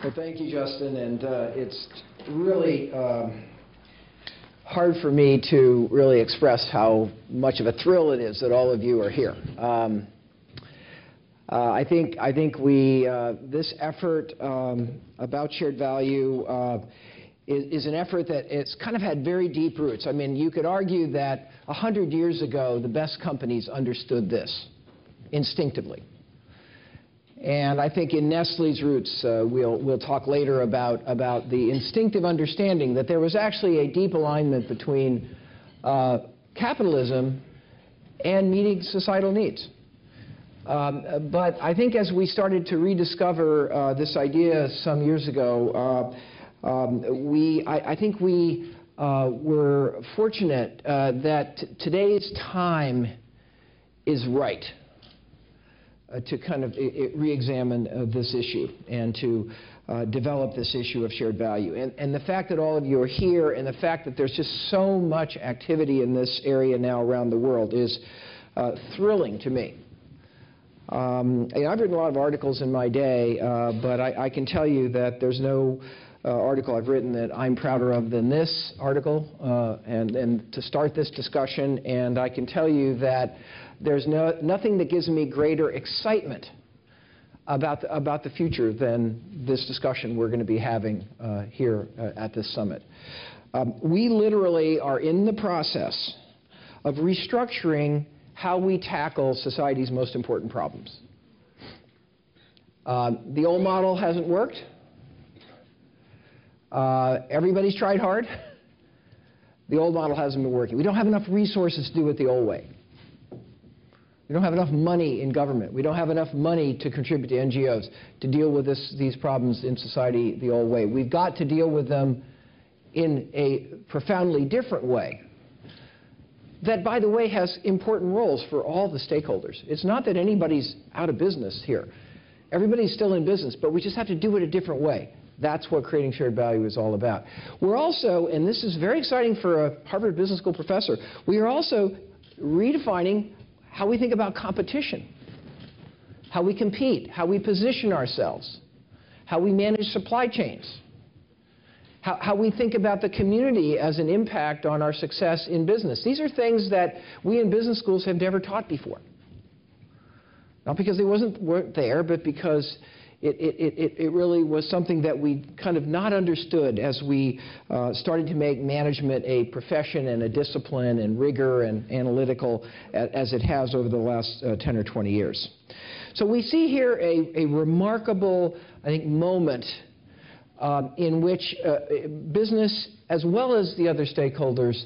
Well, thank you, Justin, and it's really hard for me to really express how much of a thrill it is that all of you are here. I think we this effort about shared value is an effort that it's kind of had very deep roots. I mean, you could argue that 100 years ago, the best companies understood this instinctively. And I think in Nestle's roots, we'll talk later about the instinctive understanding that there was actually a deep alignment between capitalism and meeting societal needs. But I think as we started to rediscover this idea some years ago, I think we were fortunate that today's time is right to kind of re-examine this issue and to develop this issue of shared value. And the fact that all of you are here and the fact that there's just so much activity in this area now around the world is thrilling to me. I've written a lot of articles in my day, but I can tell you that there's no article I've written that I'm prouder of than this article and to start this discussion. And I can tell you that there's nothing that gives me greater excitement about the future than this discussion we're going to be having here at this summit. We literally are in the process of restructuring how we tackle society's most important problems. The old model hasn't worked. Everybody's tried hard. The old model hasn't been working. We don't have enough resources to do it the old way. We don't have enough money in government. We don't have enough money to contribute to NGOs to deal with these problems in society the old way. We've got to deal with them in a profoundly different way that, by the way, has important roles for all the stakeholders. It's not that anybody's out of business here. Everybody's still in business, but we just have to do it a different way. That's what creating shared value is all about. We're also, and this is very exciting for a Harvard Business School professor, we are also redefining how we think about competition, how we compete, how we position ourselves, how we manage supply chains, how we think about the community as an impact on our success in business. These are things that we in business schools have never taught before. Not because they weren't there, but because it really was something that we kind of not understood as we started to make management a profession and a discipline and rigor and analytical as it has over the last 10 or 20 years. So we see here a remarkable, I think, moment in which business, as well as the other stakeholders,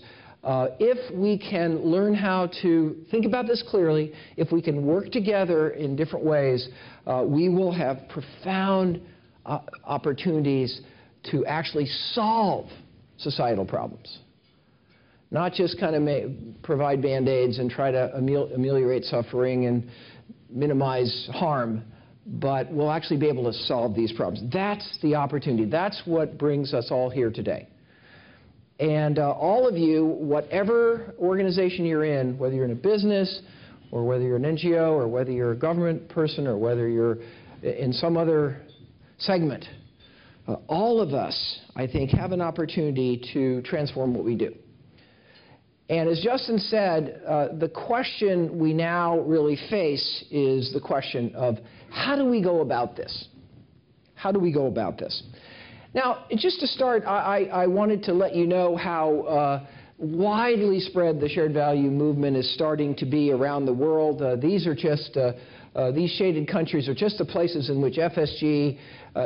if we can learn how to think about this clearly, if we can work together in different ways, we will have profound opportunities to actually solve societal problems. Not just kind of provide Band-Aids and try to ameliorate suffering and minimize harm, but we'll actually be able to solve these problems. That's the opportunity. That's what brings us all here today. And all of you, whatever organization you're in, whether you're in a business or whether you're an NGO or whether you're a government person or whether you're in some other segment, all of us, I think, have an opportunity to transform what we do. And as Justin said, the question we now really face is the question of how do we go about this? How do we go about this? Now, just to start, I wanted to let you know how widely spread the shared value movement is starting to be around the world. These are just, these shaded countries are just the places in which FSG,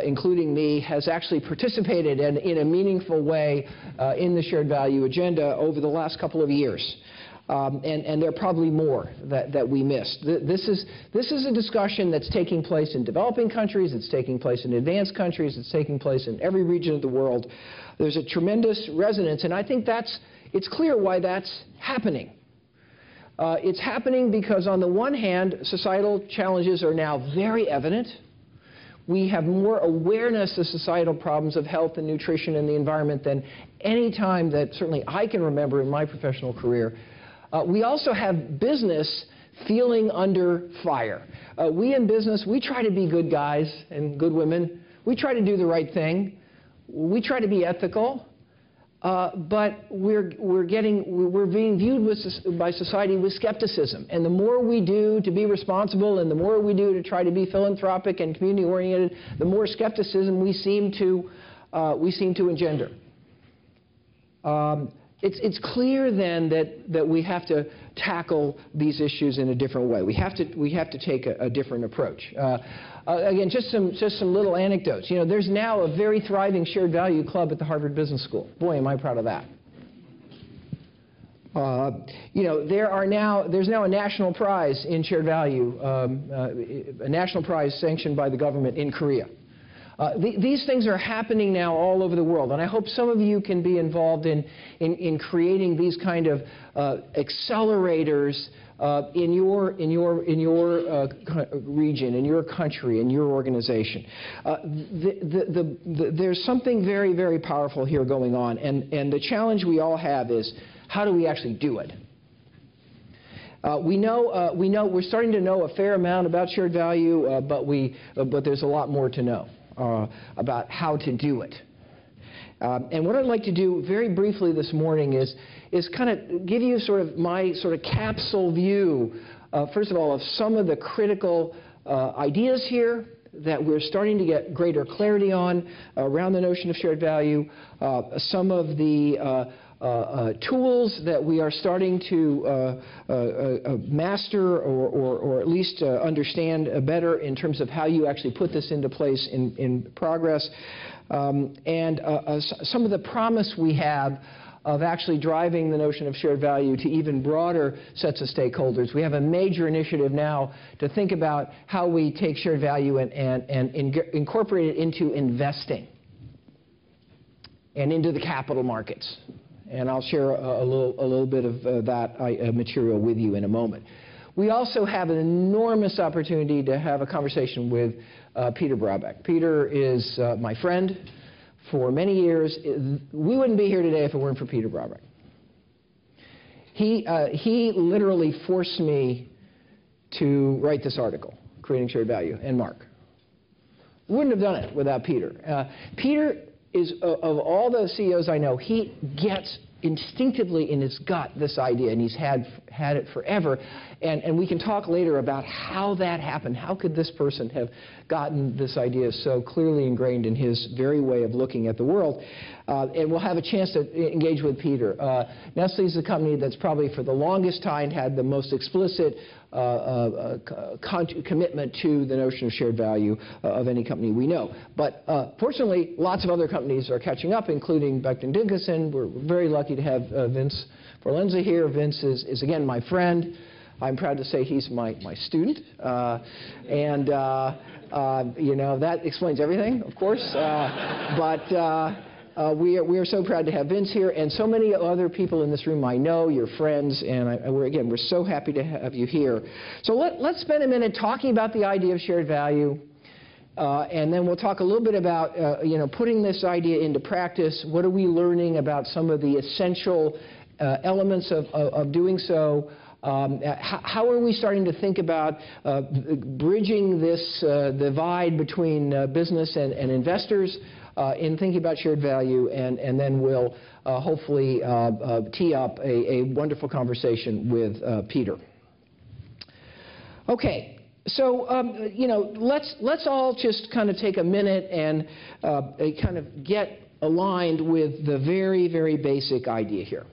including me, has actually participated in a meaningful way in the shared value agenda over the last couple of years. And there are probably more that we missed. This is a discussion that's taking place in developing countries, it's taking place in advanced countries, it's taking place in every region of the world. There's a tremendous resonance, and I think it's clear why that's happening. It's happening because on the one hand, societal challenges are now very evident. We have more awareness of societal problems of health and nutrition and the environment than any time that certainly I can remember in my professional career. We also have business feeling under fire. We in business, we try to be good guys and good women. We try to do the right thing. We try to be ethical. But we're being viewed by society with skepticism. And the more we do to be responsible and the more we do to try to be philanthropic and community-oriented, the more skepticism we seem to engender. It's clear then that we have to tackle these issues in a different way. We have to take a different approach. Again, just some little anecdotes. You know, there's now a very thriving shared value club at the Harvard Business School. Boy, am I proud of that. You know, there's now a national prize in shared value, a national prize sanctioned by the government in Korea. These things are happening now all over the world, and I hope some of you can be involved in creating these kind of accelerators in your region, in your country, in your organization. There's something very, very powerful here going on, and the challenge we all have is, how do we actually do it? We're starting to know a fair amount about shared value, but there's a lot more to know about how to do it. And what I'd like to do very briefly this morning is kind of give you my capsule view, first of all, of some of the critical ideas here that we're starting to get greater clarity on around the notion of shared value, some of the tools that we are starting to master or at least understand better in terms of how you actually put this into place in progress, and some of the promise we have of actually driving the notion of shared value to even broader sets of stakeholders. We have a major initiative now to think about how we take shared value and incorporate it into investing and into the capital markets. And I'll share a little bit of that material with you in a moment. We also have an enormous opportunity to have a conversation with Peter Brabeck. Peter is my friend for many years. We wouldn't be here today if it weren't for Peter Brabeck. He literally forced me to write this article, Creating Shared Value, and Mark. We wouldn't have done it without Peter. Peter is, of all the CEOs I know, he gets instinctively in his gut this idea, and he's had it forever. And we can talk later about how that happened. How could this person have gotten this idea so clearly ingrained in his very way of looking at the world? And we'll have a chance to engage with Peter. Nestle is a company that's probably for the longest time had the most explicit commitment to the notion of shared value of any company we know. But fortunately, lots of other companies are catching up, including Becton Dickinson. We're very lucky to have Vince Forlenza here. Vince is again, my friend. I'm proud to say he's my student. You know, that explains everything, of course. We are so proud to have Vince here, and so many other people in this room I know, your friends, and we're so happy to have you here. So let's spend a minute talking about the idea of shared value, and then we'll talk a little bit about you know, putting this idea into practice. What are we learning about some of the essential elements of doing so? How are we starting to think about bridging this divide between business and investors in thinking about shared value, and then we'll hopefully tee up a wonderful conversation with Peter. Okay, so you know, let's all just kind of take a minute and kind of get aligned with the very, very basic idea here.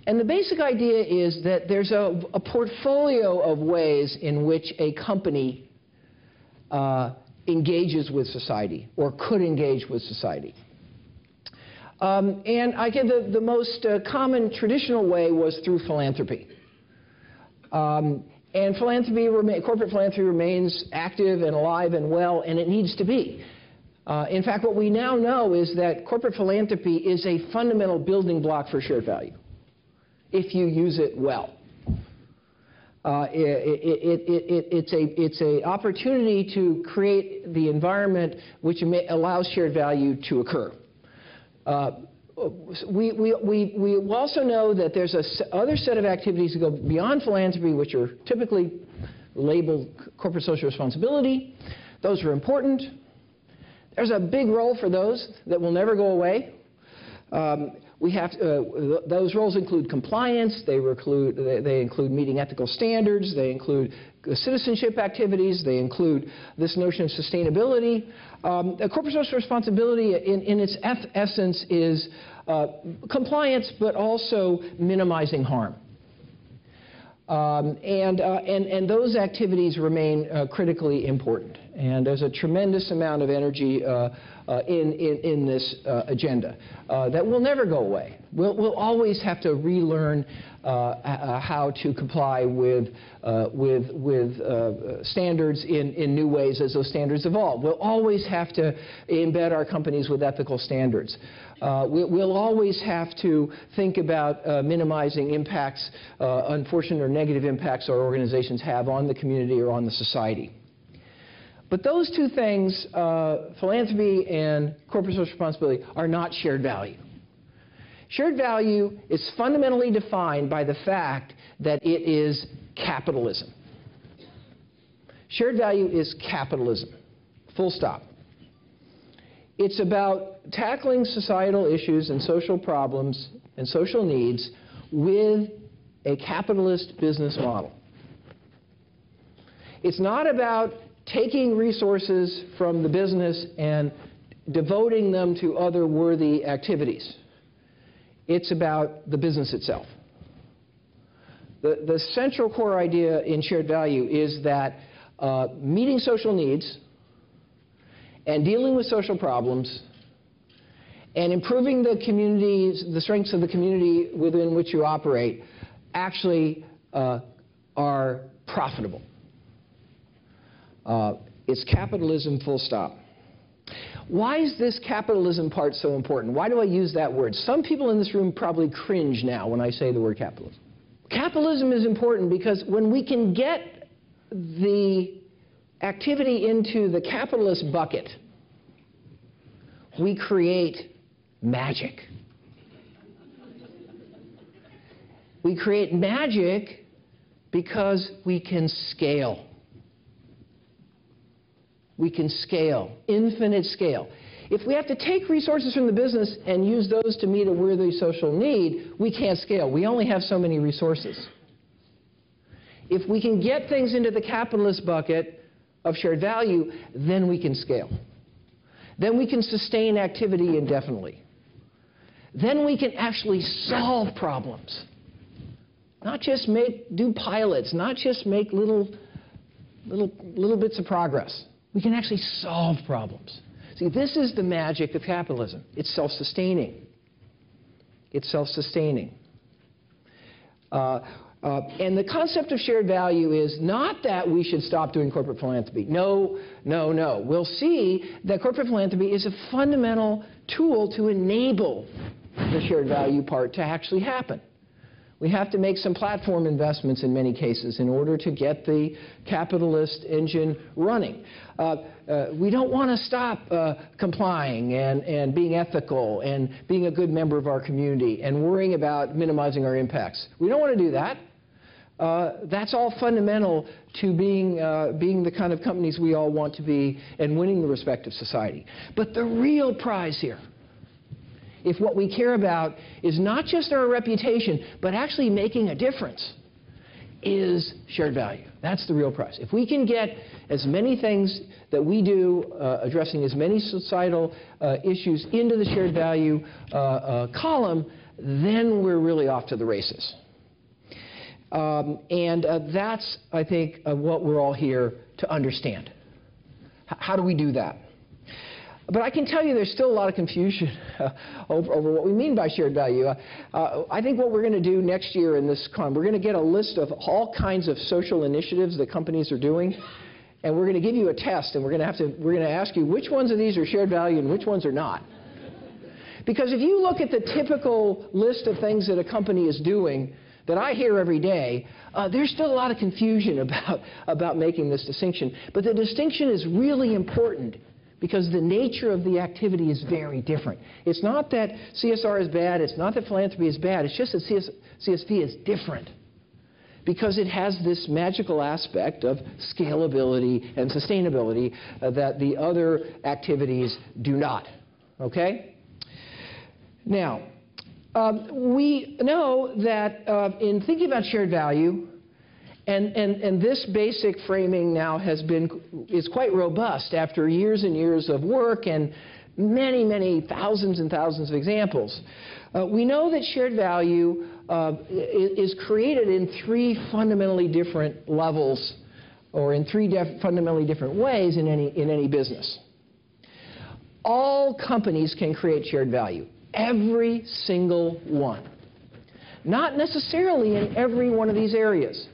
And the basic idea is that there's a portfolio of ways in which a company engages with society, or could engage with society. And I guess the most common traditional way was through philanthropy. And corporate philanthropy remains active and alive and well, and it needs to be. In fact, what we now know is that corporate philanthropy is a fundamental building block for shared value, if you use it well. It's an opportunity to create the environment which allows shared value to occur. We also know that there's other set of activities that go beyond philanthropy, which are typically labeled corporate social responsibility. Those are important. There's a big role for those that will never go away. Those roles include compliance, they include meeting ethical standards, they include citizenship activities, they include this notion of sustainability. Corporate social responsibility in its essence is compliance, but also minimizing harm. And those activities remain critically important. And there's a tremendous amount of energy in this agenda that will never go away. We'll always have to relearn how to comply with standards in new ways as those standards evolve. We'll always have to embed our companies with ethical standards. We'll always have to think about minimizing impacts, unfortunate or negative impacts our organizations have on the community or on the society. But those two things, philanthropy and corporate social responsibility, are not shared value. Shared value is fundamentally defined by the fact that it is capitalism. Shared value is capitalism, full stop. It's about tackling societal issues and social problems and social needs with a capitalist business model. It's not about taking resources from the business and devoting them to other worthy activities. It's about the business itself. The central core idea in shared value is that meeting social needs and dealing with social problems and improving the communities, the strengths of the community within which you operate actually are profitable. It's capitalism, full stop. Why is this capitalism part so important? Why do I use that word? Some people in this room probably cringe now when I say the word capitalism. Capitalism is important because when we can get the activity into the capitalist bucket, we create magic. We create magic because we can scale. We can scale, infinite scale. If we have to take resources from the business and use those to meet a worthy social need, we can't scale. We only have so many resources. If we can get things into the capitalist bucket of shared value, then we can scale. Then we can sustain activity indefinitely. Then we can actually solve problems. Not just do pilots, not just make little bits of progress. We can actually solve problems. See, this is the magic of capitalism. It's self-sustaining. It's self-sustaining. And the concept of shared value is not that we should stop doing corporate philanthropy. No, no, no. We'll see that corporate philanthropy is a fundamental tool to enable the shared value part to actually happen. We have to make some platform investments in many cases in order to get the capitalist engine running. We don't want to stop complying and being ethical and being a good member of our community and worrying about minimizing our impacts. We don't want to do that. That's all fundamental to being the kind of companies we all want to be and winning the respect of society. But the real prize here, if what we care about is not just our reputation, but actually making a difference, is shared value. That's the real prize. If we can get as many things that we do, addressing as many societal issues into the shared value column, then we're really off to the races. That's, I think, what we're all here to understand. How do we do that? But I can tell you there's still a lot of confusion over what we mean by shared value. I think what we're going to do next year in this con, we're going to get a list of all kinds of social initiatives that companies are doing, and we're going to give you a test, and we're going to ask you which ones of these are shared value and which ones are not. Because if you look at the typical list of things that a company is doing that I hear every day, there's still a lot of confusion about making this distinction. But the distinction is really important, because the nature of the activity is very different. It's not that CSR is bad, it's not that philanthropy is bad, it's just that CSV is different. because it has this magical aspect of scalability and sustainability that the other activities do not. Okay? Now, we know that in thinking about shared value, and this basic framing now is quite robust after years and years of work and many, many thousands and thousands of examples. We know that shared value is created in three fundamentally different levels, or in three fundamentally different ways in any business. All companies can create shared value, every single one. Not necessarily in every one of these areas,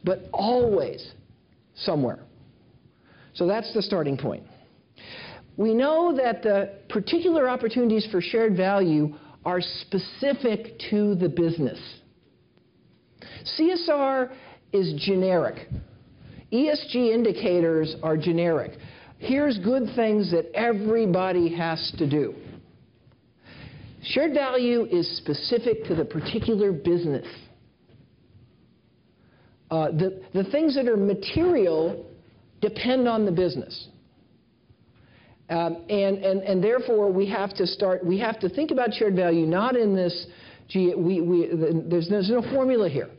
but always somewhere. So that's the starting point. We know that the particular opportunities for shared value are specific to the business. CSR is generic. ESG indicators are generic. Here's good things that everybody has to do. Shared value is specific to the particular business. The things that are material depend on the business. And therefore, we have to think about shared value not in this, there's no formula here.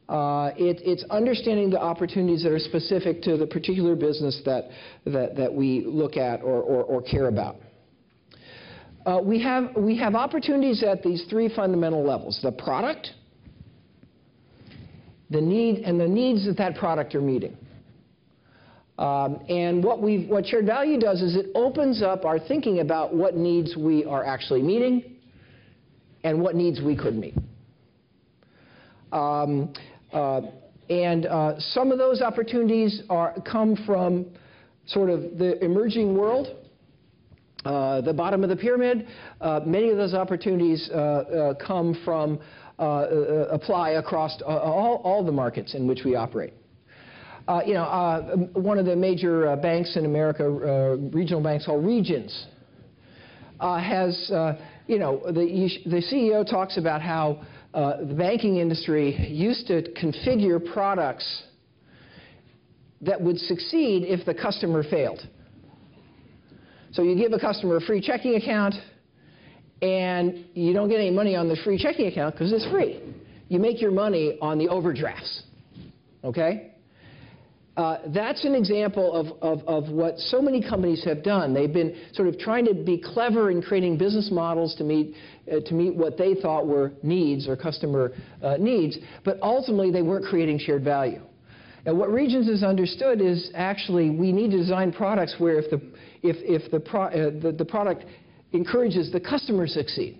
It's understanding the opportunities that are specific to the particular business that we look at or care about. We have opportunities at these three fundamental levels: the product, the need, and the needs that product are meeting. And what shared value does is it opens up our thinking about what needs we are actually meeting and what needs we could meet. Some of those opportunities come from sort of the emerging world, the bottom of the pyramid. Many of those opportunities come from apply across all the markets in which we operate. One of the major banks in America, regional banks called Regions, has, the CEO talks about how the banking industry used to configure products that would succeed if the customer failed. So you give a customer a free checking account, and you don't get any money on the free checking account because it's free. You make your money on the overdrafts. Okay? That's an example of what so many companies have done. They've been sort of trying to be clever in creating business models to meet what they thought were needs or customer needs, but ultimately they weren't creating shared value. And what Regions has understood is actually we need to design products where if the product encourages the customer to succeed.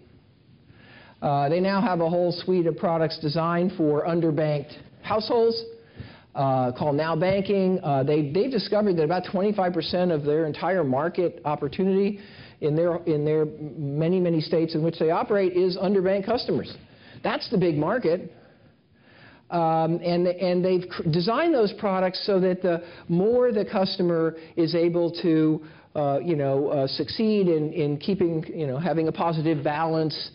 They now have a whole suite of products designed for underbanked households. Called Now Banking. They've discovered that about 25% of their entire market opportunity in their many, many states in which they operate is underbanked customers. That's the big market. And they've designed those products so that the more the customer is able to succeed in keeping, having a positive balance,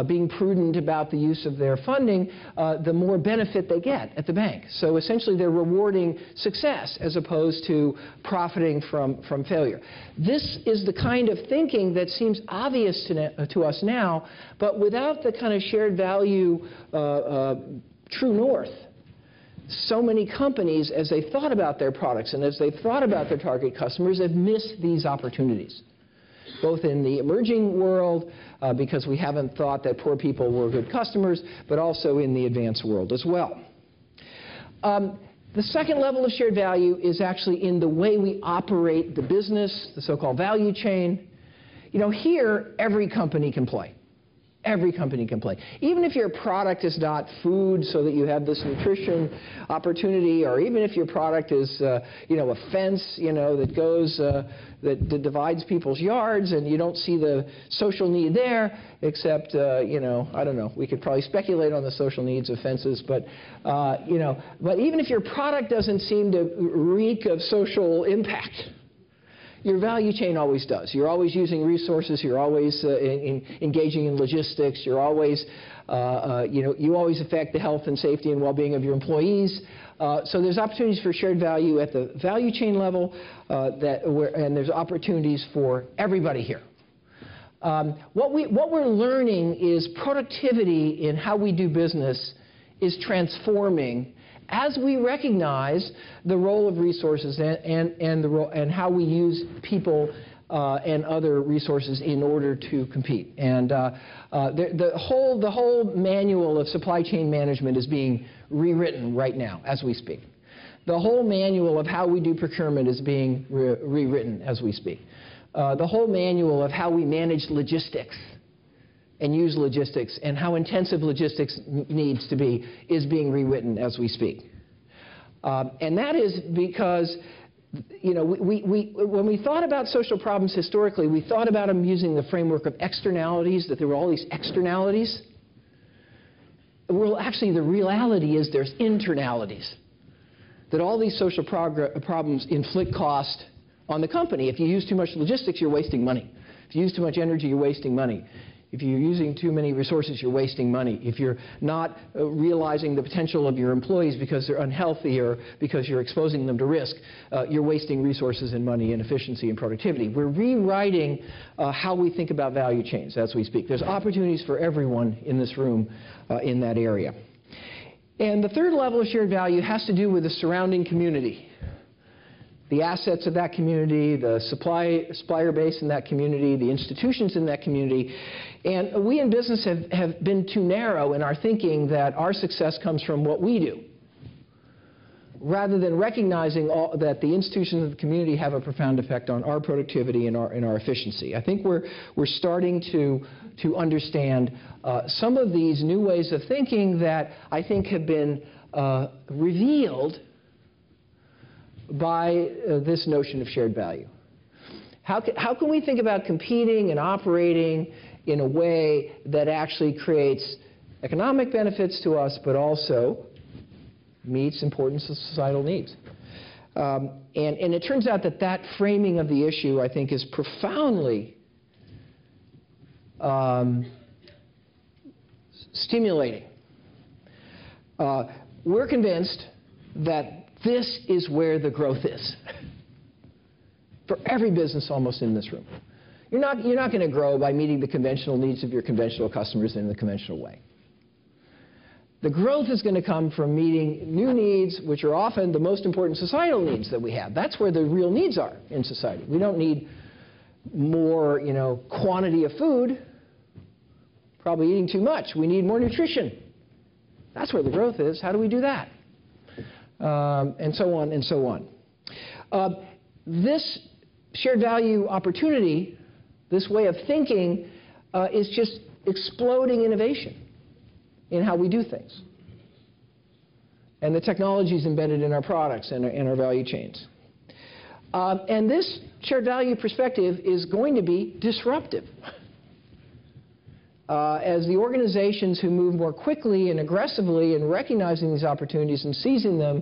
being prudent about the use of their funding, the more benefit they get at the bank. So essentially they're rewarding success as opposed to profiting from failure. This is the kind of thinking that seems obvious to us now, but without the kind of shared value true north, so many companies, as they thought about their products and as they thought about their target customers, have missed these opportunities, both in the emerging world, because we haven't thought that poor people were good customers, but also in the advanced world as well. The second level of shared value is actually in the way we operate the business, the so-called value chain. Here, every company can play. Every company can play. Even if your product is not food so that you have this nutrition opportunity, or even if your product is, a fence, that goes, that divides people's yards and you don't see the social need there, except, I don't know, we could probably speculate on the social needs of fences, but, but even if your product doesn't seem to reek of social impact, your value chain always does. You're always using resources. You're always engaging in logistics. You're always, you always affect the health and safety and well-being of your employees. So there's opportunities for shared value at the value chain level, and there's opportunities for everybody here. What we're learning is productivity in how we do business is transforming as we recognize the role of resources and how we use people and other resources in order to compete. And the whole manual of supply chain management is being rewritten right now as we speak. The whole manual of how we do procurement is being rewritten as we speak. The whole manual of how we manage logistics and use logistics and how intensive logistics needs to be is being rewritten as we speak. And that is because, when we thought about social problems historically, we thought about them using the framework of externalities, that there were all these externalities. Well, actually, the reality is there's internalities, that all these social problems inflict cost on the company. If you use too much logistics, you're wasting money. If you use too much energy, you're wasting money. If you're using too many resources, you're wasting money. If you're not realizing the potential of your employees because they're unhealthy or because you're exposing them to risk, you're wasting resources and money and efficiency and productivity. We're rewriting how we think about value chains as we speak. There's opportunities for everyone in this room in that area. And the third level of shared value has to do with the surrounding community. The assets of that community, the supplier base in that community, the institutions in that community. And we in business have been too narrow in our thinking that our success comes from what we do, rather than recognizing that the institutions of the community have a profound effect on our productivity and our efficiency. I think we're starting to understand some of these new ways of thinking that I think have been revealed by this notion of shared value. How can we think about competing and operating in a way that actually creates economic benefits to us, but also meets important societal needs? And it turns out that framing of the issue, I think, is profoundly stimulating. We're convinced that this is where the growth is for every business almost in this room. You're not going to grow by meeting the conventional needs of your conventional customers in the conventional way. The growth is going to come from meeting new needs, which are often the most important societal needs that we have. That's where the real needs are in society. We don't need more, quantity of food, probably eating too much. We need more nutrition. That's where the growth is. How do we do that? And so on and so on. This shared value opportunity, this way of thinking, is just exploding innovation in how we do things, and the technologies embedded in our products and our value chains. And this shared value perspective is going to be disruptive. As the organizations who move more quickly and aggressively in recognizing these opportunities and seizing them,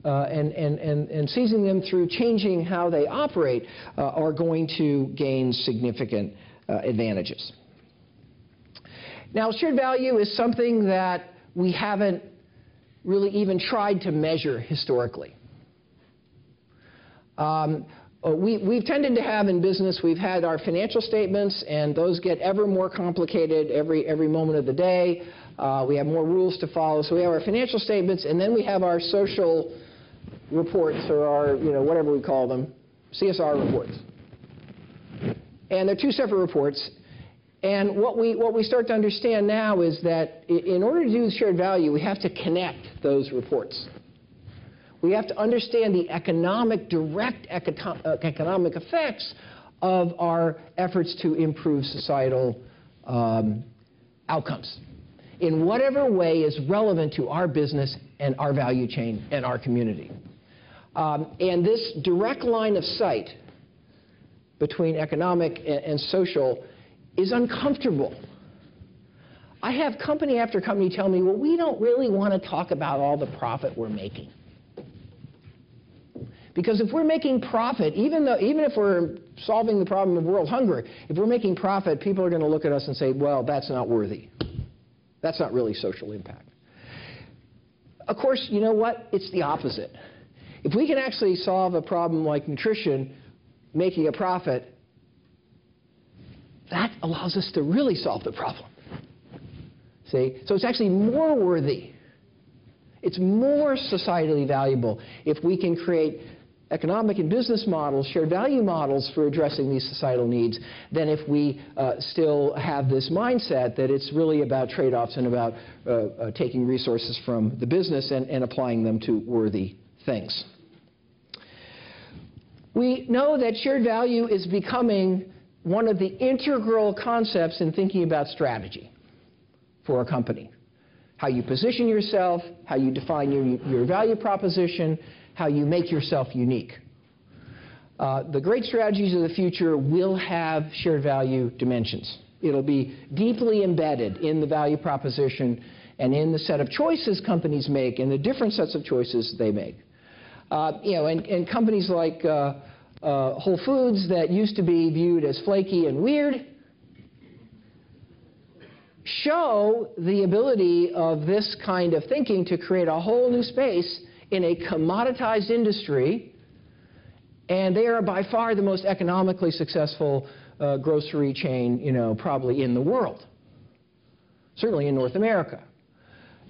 and seizing them through changing how they operate, are going to gain significant advantages. Now, shared value is something that we haven't really even tried to measure historically. We've tended to have in business, we've had our financial statements, and those get ever more complicated every moment of the day. We have more rules to follow. So we have our financial statements, and then we have our social reports, or our, whatever we call them, CSR reports. And they're two separate reports. And what we start to understand now is that in order to do shared value, we have to connect those reports. We have to understand the direct economic effects of our efforts to improve societal outcomes in whatever way is relevant to our business and our value chain and our community. And this direct line of sight between economic and social is uncomfortable. I have company after company tell me, well, we don't really want to talk about all the profit we're making, Because if we're making profit, even if we're solving the problem of world hunger, if we're making profit, people are going to look at us and say, well, that's not worthy. That's not really social impact. Of course, you know what? It's the opposite. If we can actually solve a problem like nutrition, making a profit, that allows us to really solve the problem. See? So it's actually more worthy. It's more societally valuable if we can create economic and business models, shared value models for addressing these societal needs, than if we still have this mindset that it's really about trade-offs and about taking resources from the business and applying them to worthy things. We know that shared value is becoming one of the integral concepts in thinking about strategy for a company. How you position yourself, how you define your value proposition, how you make yourself unique. The great strategies of the future will have shared value dimensions. It'll be deeply embedded in the value proposition and in the set of choices companies make and the different sets of choices they make. And companies like Whole Foods that used to be viewed as flaky and weird show the ability of this kind of thinking to create a whole new space in a commoditized industry, and they are by far the most economically successful grocery chain, probably in the world, certainly in North America.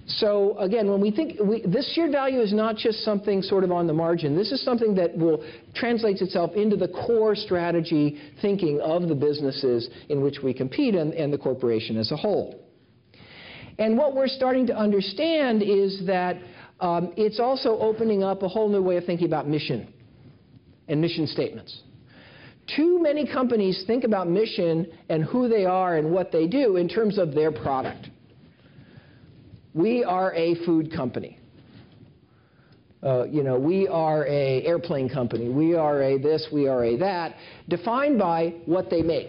So again, when we think, this shared value is not just something sort of on the margin. This is something that will translate itself into the core strategy thinking of the businesses in which we compete and the corporation as a whole. And what we're starting to understand is that it's also opening up a whole new way of thinking about mission and mission statements. Too many companies think about mission and who they are and what they do in terms of their product. We are a food company. We are an airplane company. We are a this, we are a that, defined by what they make.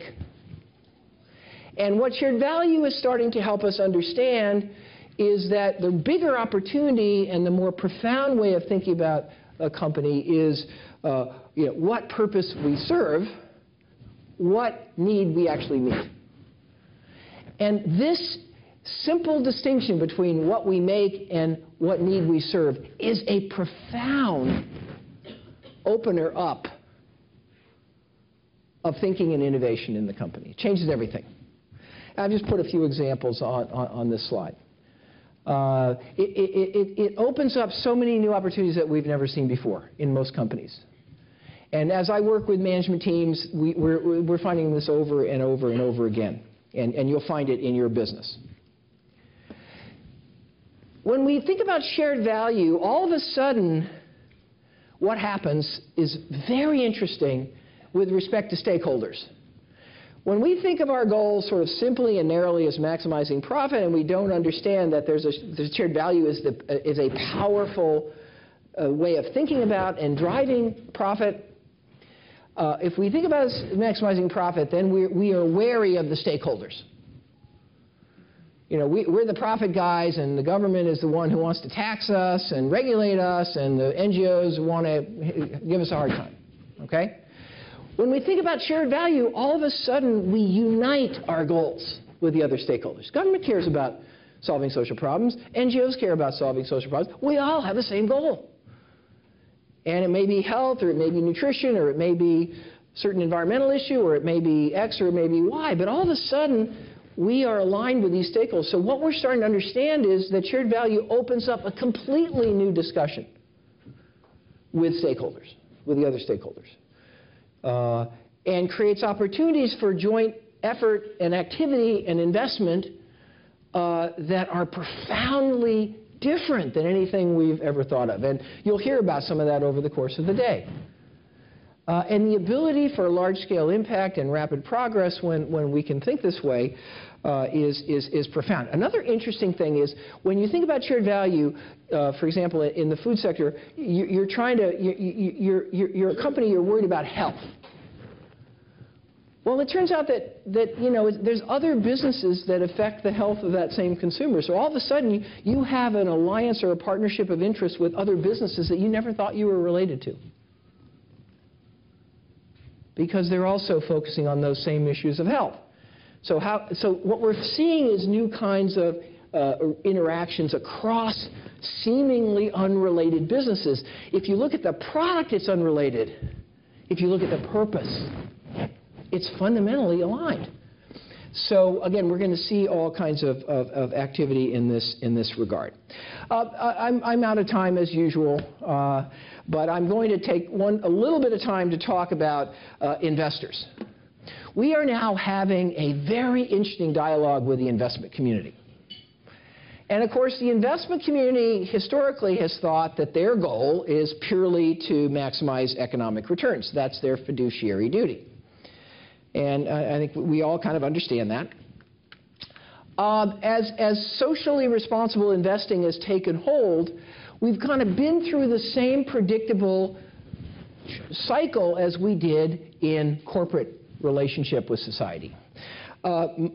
And what shared value is starting to help us understand is that the bigger opportunity and the more profound way of thinking about a company is what purpose we serve, what need we actually meet. And this simple distinction between what we make and what need we serve is a profound opener up of thinking and innovation in the company. It changes everything. I've just put a few examples on this slide. It opens up so many new opportunities that we've never seen before in most companies. And as I work with management teams, we're finding this over and over and over again. And you'll find it in your business. When we think about shared value, all of a sudden, what happens is very interesting with respect to stakeholders. When we think of our goals sort of simply and narrowly as maximizing profit, and we don't understand that there's shared value is a powerful way of thinking about and driving profit, if we think about maximizing profit, then we are wary of the stakeholders. We're the profit guys, and the government is the one who wants to tax us and regulate us, and the NGOs want to give us a hard time, okay? When we think about shared value, all of a sudden we unite our goals with the other stakeholders. Government cares about solving social problems. NGOs care about solving social problems. We all have the same goal. And it may be health, or it may be nutrition, or it may be a certain environmental issue, or it may be X, or it may be Y. But all of a sudden, we are aligned with these stakeholders. So what we're starting to understand is that shared value opens up a completely new discussion with stakeholders, with the other stakeholders. And creates opportunities for joint effort and activity and investment that are profoundly different than anything we've ever thought of. And you'll hear about some of that over the course of the day. And the ability for large-scale impact and rapid progress when we can think this way is profound. Another interesting thing is when you think about shared value, for example, in the food sector, you're a company, you're worried about health. Well, it turns out that there's other businesses that affect the health of that same consumer. So all of a sudden, you have an alliance or a partnership of interest with other businesses that you never thought you were related to. because they're also focusing on those same issues of health. So what we're seeing is new kinds of interactions across seemingly unrelated businesses. If you look at the product, it's unrelated. If you look at the purpose, it's fundamentally aligned. So again, we're going to see all kinds of activity in this regard. I'm out of time as usual, but I'm going to take a little bit of time to talk about investors. We are now having a very interesting dialogue with the investment community. And of course, the investment community historically has thought that their goal is purely to maximize economic returns. That's their fiduciary duty. And I think we all kind of understand that. As socially responsible investing has taken hold, we've kind of been through the same predictable cycle as we did in corporate relationship with society.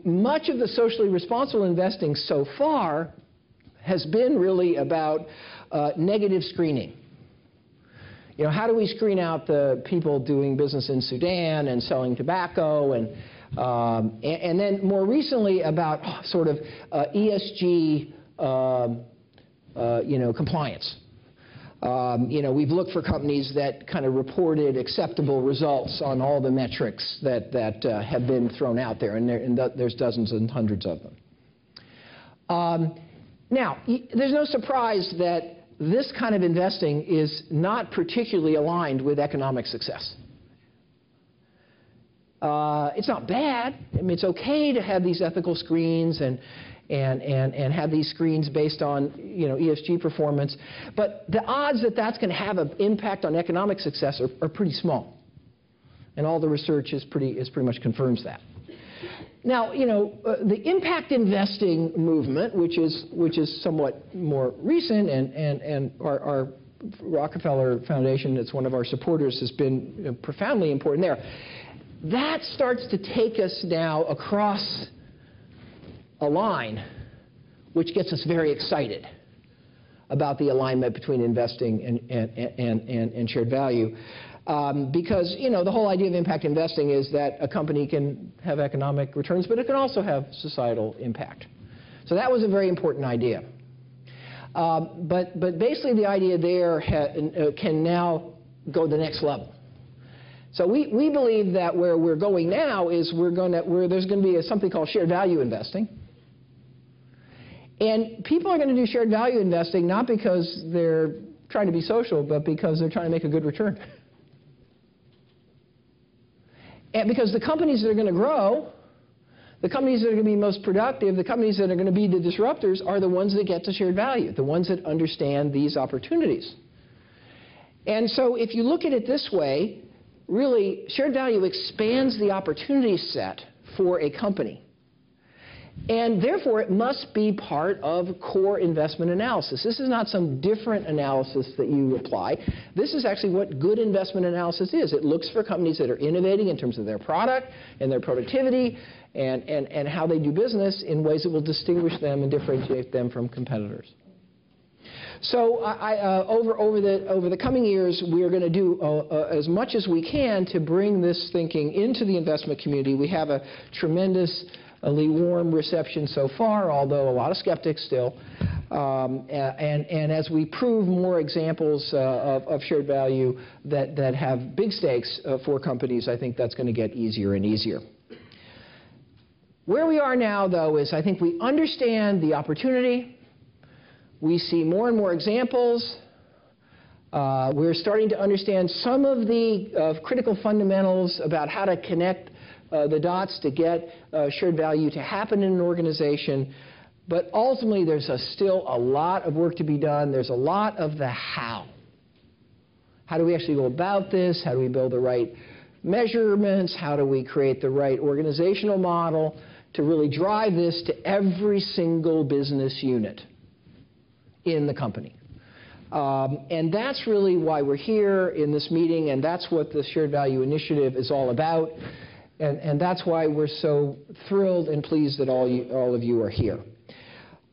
Much of the socially responsible investing so far has been really about negative screening. You know, how do we screen out the people doing business in Sudan and selling tobacco, and then more recently about sort of ESG, compliance. We've looked for companies that kind of reported acceptable results on all the metrics that have been thrown out there, and there's dozens and hundreds of them. Now, there's no surprise that this kind of investing is not particularly aligned with economic success. It's not bad. I mean, it's okay to have these ethical screens and have these screens based on ESG performance, but the odds that that's going to have an impact on economic success are pretty small, and all the research is pretty much confirms that. Now, the impact investing movement, which is somewhat more recent, and our Rockefeller Foundation, that's one of our supporters, has been profoundly important there. That starts to take us now across a line, which gets us very excited about the alignment between investing and shared value. Because, the whole idea of impact investing is that a company can have economic returns, but it can also have societal impact. So that was a very important idea. But basically the idea there can now go the next level. So we believe that where we're going now is there's going to be something called shared value investing. And people are going to do shared value investing not because they're trying to be social, but because they're trying to make a good return. And because the companies that are going to grow, the companies that are going to be most productive, the companies that are going to be the disruptors are the ones that get to shared value, the ones that understand these opportunities. And so if you look at it this way, really, shared value expands the opportunity set for a company. And therefore, it must be part of core investment analysis. This is not some different analysis that you apply. This is actually what good investment analysis is. It looks for companies that are innovating in terms of their product and their productivity and how they do business in ways that will distinguish them and differentiate them from competitors. So over the coming years, we are going to do as much as we can to bring this thinking into the investment community. We have a tremendously warm reception so far, although a lot of skeptics still. And as we prove more examples of shared value that have big stakes for companies, I think that's going to get easier and easier. Where we are now, though, is I think we understand the opportunity. We see more and more examples. We're starting to understand some of the critical fundamentals about how to connect the dots to get shared value to happen in an organization. But ultimately, there's still a lot of work to be done. There's a lot of the how. How do we actually go about this? How do we build the right measurements? How do we create the right organizational model to really drive this to every single business unit in the company? And that's really why we're here in this meeting, and that's what the Shared Value Initiative is all about. And that's why we're so thrilled and pleased that all of you are here.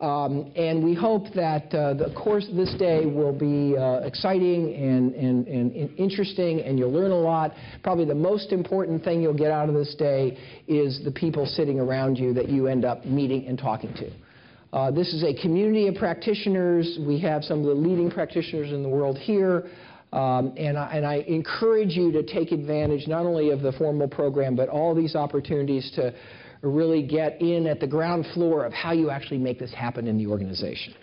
And we hope that the course of this day will be exciting and interesting, and you'll learn a lot. Probably the most important thing you'll get out of this day is the people sitting around you that you end up meeting and talking to. This is a community of practitioners. We have some of the leading practitioners in the world here. And I encourage you to take advantage not only of the formal program, but all these opportunities to really get in at the ground floor of how you actually make this happen in the organization.